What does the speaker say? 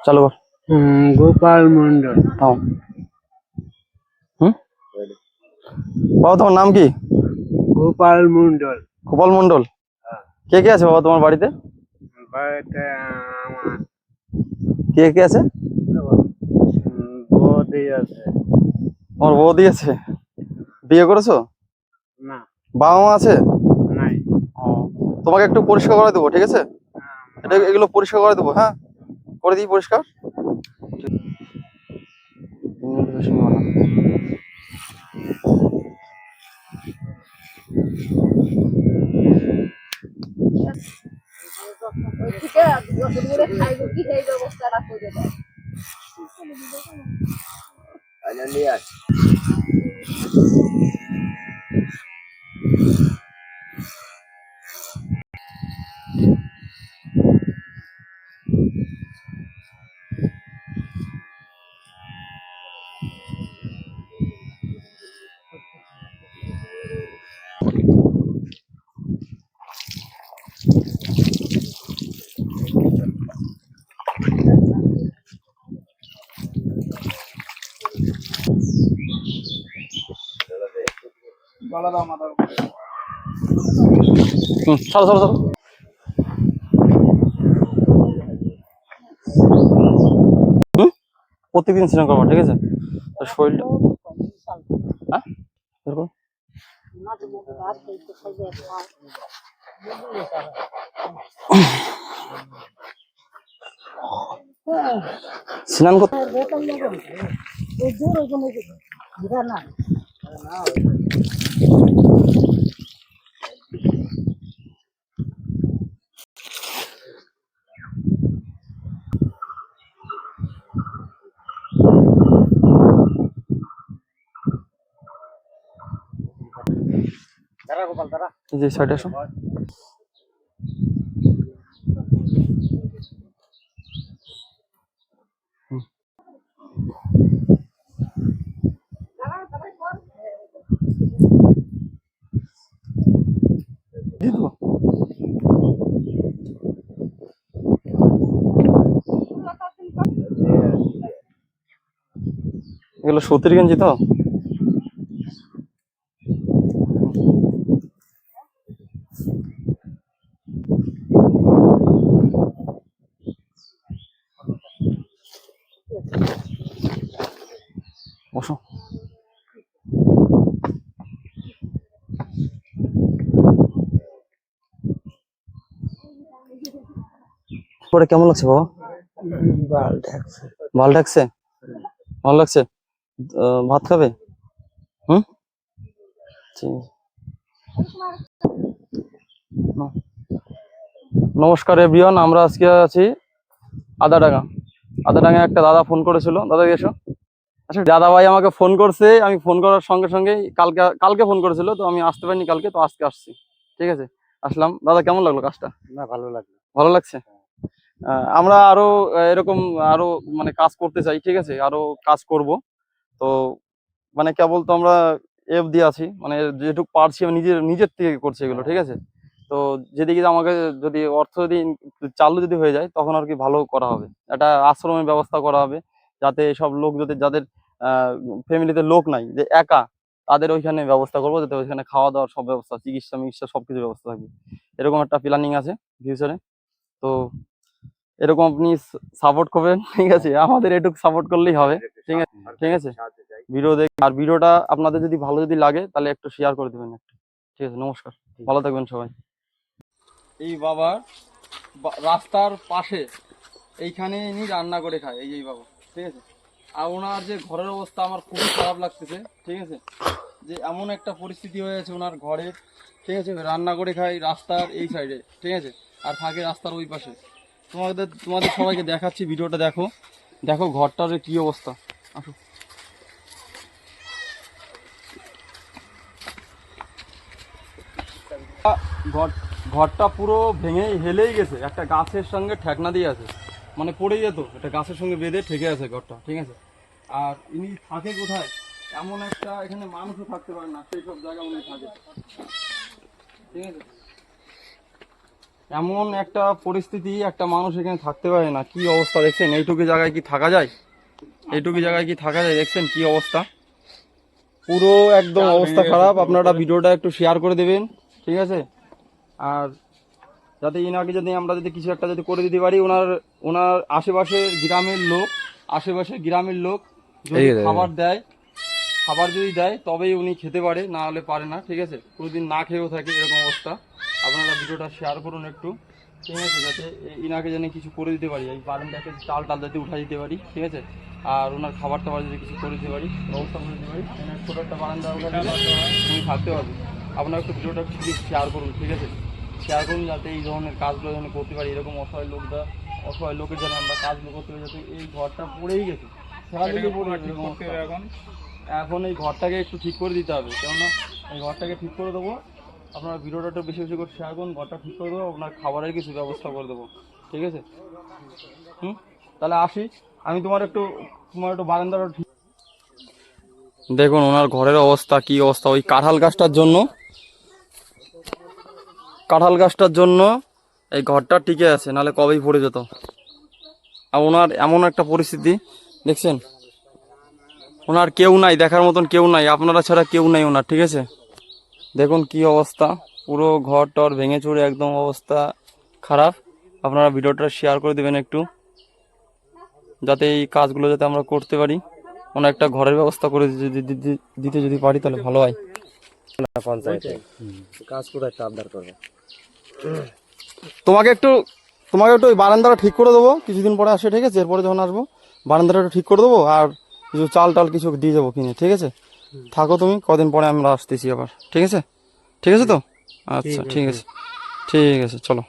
চালু কর। গোপাল মন্ডল। থাম। বাবা তোমার নাম কি? গোপাল মন্ডল। গোপাল মন্ডল। কে কে আছে বাবা তোমার বাড়িতে? বাড়িতে আমার কে কে আছে? বৌদি আছে। তোমার বৌদি আছে? বিয়ে করেছো? না, বাবা মা আছে? নাই। তোমাকে একটু পরিষ্কার করে দেবো, ঠিক আছে? এগুলো পরিষ্কার করে দেবো, হ্যাঁ, করে দিই পরিষ্কার। চলো চলো চলো। প্রত্যেকদিন স্নান করবো, ঠিক আছে? শরীরটা হ্যাঁ এরকম স্নান করতে যে সাইডে আসো। এগুলো সুতির গেঞ্জি তো? বসো। পরে কেমন লাগছে বাবা? ভালো লাগছে? ভালো লাগছে? ভাত খাবে? হুম, ঠিক আছে। নমস্কার এভরিওয়ান, আমরা আজকে আছি আদাডাঙ্গা। আদাডাঙ্গা একটা দাদা ফোন করেছিল, দাদা এসো। আচ্ছা, দাদা ভাই আমাকে ফোন করছে, আমি ফোন করার সঙ্গে সঙ্গেই কালকে কালকে ফোন করেছিল, তো আমি আসতে পারিনি কালকে, তো আজকে আসছি, ঠিক আছে? আসলাম। দাদা কেমন লাগলো কাজটা? না, ভালো লাগলো। ভালো লাগছে? আমরা আরো এরকম আরো মানে কাজ করতে চাই, ঠিক আছে? আরো কাজ করব। তো মানে কেবল তো আমরা এফ দিয়ে আছি, মানে যেটুকু পারছি আমি নিজের নিজের থেকে করছি এগুলো, ঠিক আছে? তো যেদিকে আমাকে যদি অর্থ যদি চালু যদি হয়ে যায়, তখন আর কি ভালো করা হবে। একটা আশ্রমের ব্যবস্থা করা হবে, যাতে সব লোক যদি যাদের ফ্যামিলিতে লোক নাই, যে একা, তাদের ওইখানে ব্যবস্থা করবো, যাতে ওইখানে খাওয়া দাওয়ার সব ব্যবস্থা, চিকিৎসা মিকিৎসা সবকিছু ব্যবস্থা থাকবে। এরকম একটা প্ল্যানিং আছে ফিউচারে। তো এরকম আপনি সাপোর্ট করবেন, ঠিক আছে? আমাদের এটুকু সাপোর্ট করলেই হবে, ঠিক আছে? ঠিক আছে, ভিডিও দেখ, আর ভিডিওটা আপনাদের যদি ভালো যদি লাগে তাহলে একটু শেয়ার করে দেবেন একটা, ঠিক আছে? নমস্কার, ভালো থাকবেন সবাই। এই বাবার রাস্তার পাশে এইখানে ইনি রান্না করে খায়, এই বাবা, ঠিক আছে? আর ওনার যে ঘরের অবস্থা আমার খুবই খারাপ লাগতেছে, ঠিক আছে? যে এমন একটা পরিস্থিতি হয়েছে ওনার ঘরের, ঠিক আছে? রান্না করে খায় রাস্তার এই সাইডে, ঠিক আছে? আর থাকে রাস্তার ওই পাশে। তোমাদের সবাইকে দেখাচ্ছি, ভিডিওটা দেখো, দেখো ঘরটার কি অবস্থা। আসো। ঘরটা পুরো ভেঙে হেলেই গেছে, একটা গাছের সঙ্গে ঠেকনা দিয়ে আছে, মানে পড়ে যেত, একটা গাছের সঙ্গে বেঁধে ঠেকে আছে ঘরটা, ঠিক আছে? আর ইনি থাকে কোথায়? এমন একটা, এখানে মানুষও থাকতে পারে না, সেই সব জায়গা উনি থাকে, ঠিক আছে? এমন একটা পরিস্থিতি, একটা মানুষ এখানে থাকতে পারে না। কি অবস্থা দেখছেন, এইটুকু জায়গায় কি থাকা যায়? এইটুকু জায়গায় কি থাকা যায়? দেখছেন কি অবস্থা, পুরো একদম অবস্থা খারাপ। আপনারা ভিডিওটা একটু শেয়ার করে দেবেন, ঠিক আছে? আর যাতে ইনাকে যদি আমরা যদি কিছু একটা যদি করে দিতে পারি, ওনার ওনার আশেপাশের গ্রামের লোক যদি খাবার দেয়, খাবার যদি দেয় তবেই উনি খেতে পারে, না হলে পারে না, ঠিক আছে? কোনোদিন না খেয়েও থাকে, এরকম অবস্থা। আপনারা ভিডিওটা শেয়ার করুন একটু, ঠিক আছে? যাতে ইনাকে যেন কিছু করে দিতে পারি, এই বারান্দাকে চাল টাল যাতে উঠাই দিতে পারি, ঠিক আছে? আর ওনার খাবার টাবার যদি কিছু করে দিতে পারি, ব্যবস্থা করে দিতে পারি, এনার ছোটো একটা বারান্দা উঠে দিলে উনি থাকতে পারবে। আপনারা একটু ভিডিওটা প্লিজ শেয়ার করুন, ঠিক আছে? শেয়ার করুন যাতে এই ধরনের কাজগুলো যেন করতে পারি, এরকম অসহায় লোকের যেন আমরা কাজগুলো করতে পারি। যাতে এই ঘরটা পড়েই গেছে, এখন এই ঘরটাকে একটু ঠিক করে দিতে হবে, কেননা এই ঘরটাকে ঠিক করে দেবো। আপনার ভিডিওটা একটু বেশি বেশি করে শেয়ার করুন, ঘরটা ঠিক করে দেবো, আপনার খাবারের কিছু ব্যবস্থা করে দেবো, ঠিক আছে? তাহলে আসি আমি। তোমার একটু বারান্দাটা ঠিক দেখুন, ওনার ঘরের অবস্থা কি অবস্থা। ওই কাঁঠাল গাছটার জন্য এই ঘরটা টিকে আছে, নাহলে কবেই পড়ে যেত। আর ওনার এমন একটা পরিস্থিতি দেখছেন, ওনার কেউ নাই, দেখার মতন কেউ নাই, আপনারা ছাড়া কেউ নাই ওনার, ঠিক আছে? দেখুন কি অবস্থা, পুরো ঘর টর ভেঙে চুরে একদম অবস্থা খারাপ। আপনারা ভিডিওটা শেয়ার করে দেবেন একটু, যাতে এই কাজগুলো যাতে আমরা করতে পারি। ওনার একটা ঘরের ব্যবস্থা করে দিতে যদি পারি তাহলে ভালো হয়। পঞ্চায়েতে কাজ করে একটা আবদার করবে। তোমাকে একটু ওই বারান্দাটা ঠিক করে দেবো, কিছুদিন পরে আসে, ঠিক আছে? এরপরে যখন আসবো বারান্দাটা একটু ঠিক করে দেবো, আর কিছু চাল টাল কিছু দিয়ে যাবো কিনে, ঠিক আছে? থাকো তুমি, কদিন পরে আমরা আসতেছি আবার, ঠিক আছে? ঠিক আছে তো? আচ্ছা, ঠিক আছে, চলো।